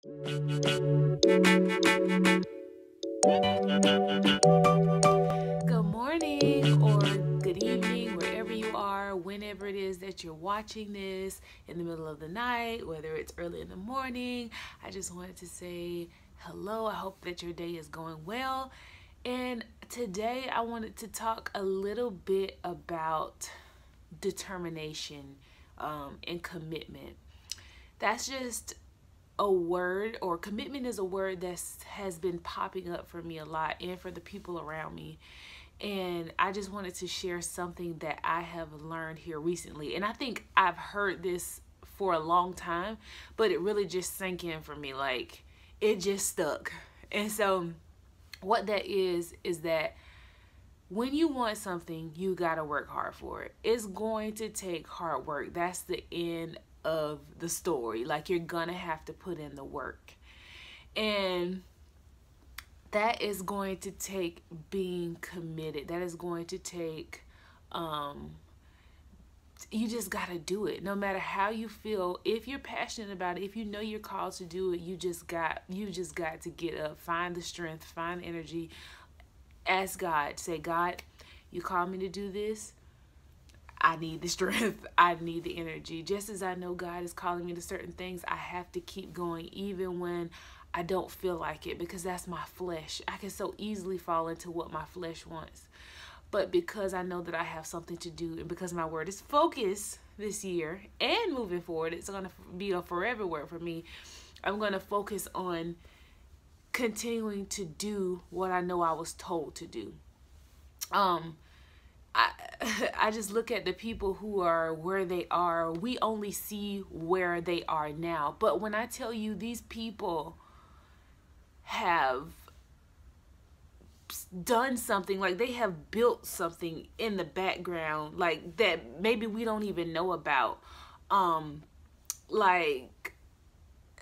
Good morning or good evening, wherever you are, whenever it is that you're watching this, in the middle of the night, whether it's early in the morning. I just wanted to say hello. I hope that your day is going well. And today I wanted to talk a little bit about determination and commitment. That's just a word, or commitment is a word that has been popping up for me a lot and for the people around me. And I just wanted to share something that I have learned here recently. And I think I've heard this for a long time, but it really just sank in for me. Like, it just stuck. And so what that is that when you want something, you got to work hard for it. It's going to take hard work. That's the end of the story. Like, you're gonna have to put in the work. And that is going to take being committed. That is going to take you just got to do it. No matter how you feel, if you're passionate about it, if you know you're called to do it, you just got to get up, find the strength, find the energy. Ask God, say, God, you called me to do this. I need the strength. I need the energy. Just as I know God is calling me to certain things, I have to keep going even when I don't feel like it, because that's my flesh. I can so easily fall into what my flesh wants. But because I know that I have something to do, and because my word is focus this year and moving forward, it's going to be a forever word for me. I'm going to focus on continuing to do what I know I was told to do. I I just look at the people who are where they are. We only see where they are now. But when I tell you, these people have done something, like they have built something in the background, like that maybe we don't even know about. Like,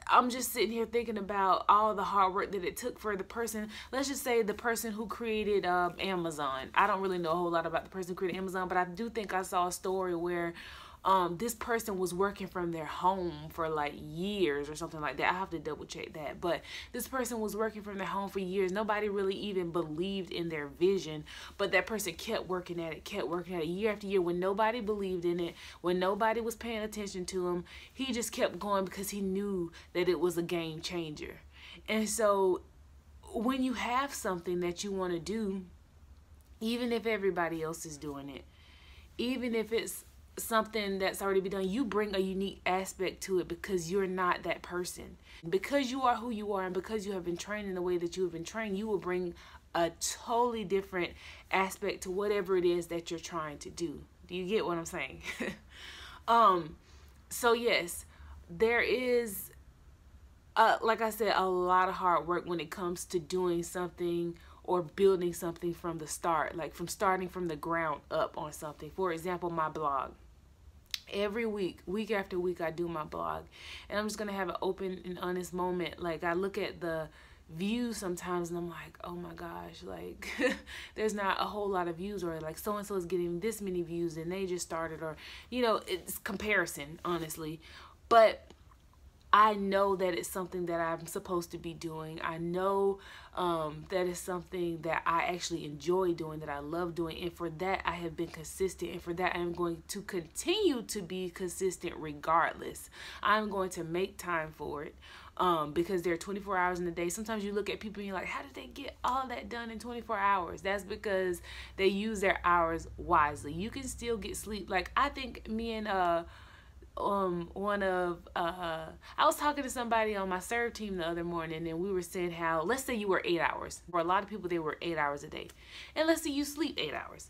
I'm just sitting here thinking about all the hard work that it took for the person. Let's just say the person who created Amazon. I don't really know a whole lot about the person who created Amazon, but I do think I saw a story where this person was working from their home for like years or something like that. I have to double check that. But this person was working from their home for years. Nobody really even believed in their vision, but that person kept working at it year after year when nobody believed in it, when nobody was paying attention to him. He just kept going because he knew that it was a game changer. And so when you have something that you want to do, even if everybody else is doing it, even if it's something that's already been done, you bring a unique aspect to it because you're not that person. Because you are who you are, and because you have been trained in the way that you have been trained, you will bring a totally different aspect to whatever it is that you're trying to do. Do you get what I'm saying? So yes, there is like I said, a lot of hard work when it comes to doing something or building something from the start, like from starting from the ground up on something. For example, my blog. Every week after week, I do my blog, and I'm just gonna have an open and honest moment. Like, I look at the views sometimes and I'm like, oh my gosh, like there's not a whole lot of views, or like so and so is getting this many views and they just started, or it's comparison, honestly. But I know that it's something that I'm supposed to be doing. I know that it's something that I actually enjoy doing, that I love doing. And for that, I have been consistent. And for that, I'm going to continue to be consistent regardless. I'm going to make time for it because there are 24 hours in a day. Sometimes you look at people and you're like, how did they get all that done in 24 hours? That's because they use their hours wisely. You can still get sleep. Like, I think me and I was talking to somebody on my serve team the other morning, and we were saying how, let's say you were 8 hours. For a lot of people, they were 8 hours a day. And let's say you sleep 8 hours.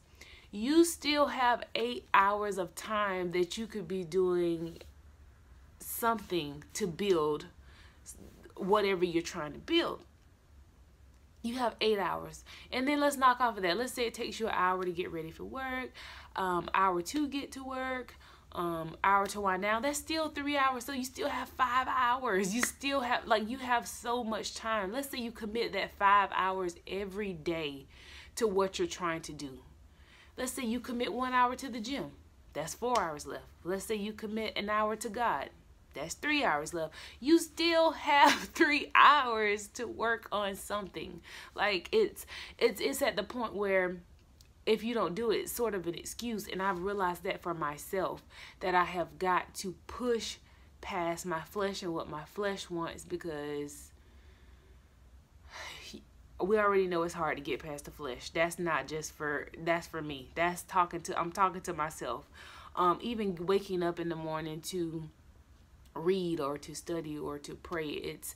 You still have 8 hours of time that you could be doing something to build whatever you're trying to build. You have 8 hours. And then let's knock off of that. Let's say it takes you an hour to get ready for work, hour to get to work, hour to wind down. That's still 3 hours. So you still have 5 hours. You still have, like, you have so much time. Let's say you commit that 5 hours every day to what you're trying to do. Let's say you commit 1 hour to the gym. That's 4 hours left. Let's say you commit an hour to God. That's 3 hours left. You still have 3 hours to work on something. Like it's at the point where if you don't do it, it's sort of an excuse. And I've realized that for myself, that I have got to push past my flesh and what my flesh wants, because we already know it's hard to get past the flesh. That's not just that's for me. I'm talking to myself. Even waking up in the morning to read or to study or to pray, it's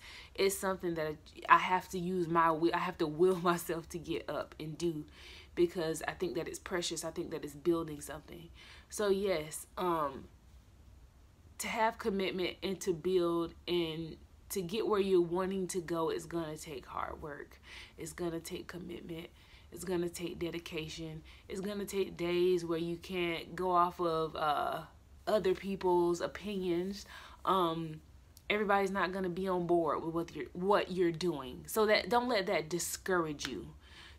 something that I have to use my will. I have to will myself to get up and do, because I think that it's precious. I think that it's building something. So yes, to have commitment and to build and to get where you're wanting to go is going to take hard work. It's going to take commitment. It's going to take dedication. It's going to take days where you can't go off of other people's opinions. Everybody's not going to be on board with what you're doing. So that don't let that discourage you.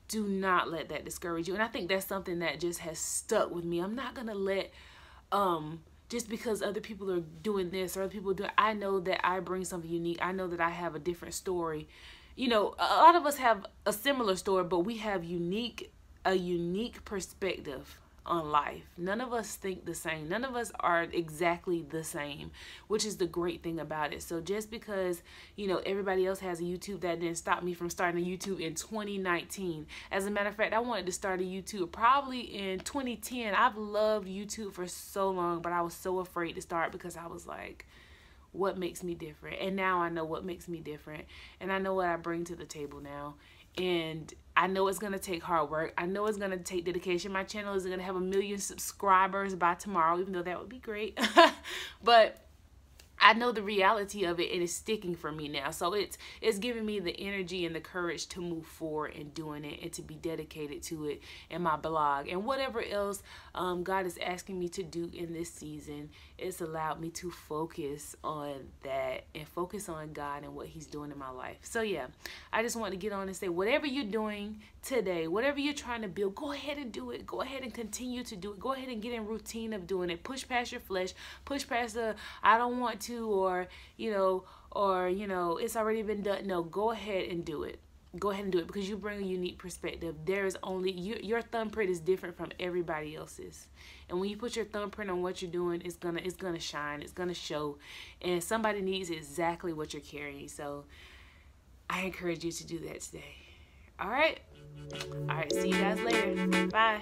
Do not let that discourage you. And I think that's something that just has stuck with me. I'm not going to let just because other people are doing this or other people do, I know that I bring something unique. I know that I have a different story. You know, a lot of us have a similar story, but we have a unique perspective on life. None of us think the same. None of us are exactly the same, which is the great thing about it. So just because, you know, everybody else has a YouTube, that didn't stop me from starting a YouTube in 2019. As a matter of fact, I wanted to start a YouTube probably in 2010. I've loved YouTube for so long, but I was so afraid to start because I was like, what makes me different? And now I know what makes me different, and I know what I bring to the table now. And I know it's going to take hard work. I know it's going to take dedication. My channel isn't going to have 1 million subscribers by tomorrow, even though that would be great. But I know the reality of it, and it's sticking for me now. So it's giving me the energy and the courage to move forward and doing it, and to be dedicated to it, and my blog and whatever else God is asking me to do in this season. It's allowed me to focus on that and focus on God and what he's doing in my life. So yeah, I just want to get on and say, whatever you're doing today, whatever you're trying to build, go ahead and do it. Go ahead and continue to do it. Go ahead and get in routine of doing it. Push past your flesh. Push past the I don't want to, or you know, it's already been done. No, go ahead and do it. Go ahead and do it, because you bring a unique perspective. There is only your thumbprint is different from everybody else's, and when you put your thumbprint on what you're doing, it's gonna shine. It's gonna show, and somebody needs exactly what you're carrying. So I encourage you to do that today. All right. See you guys later. Bye.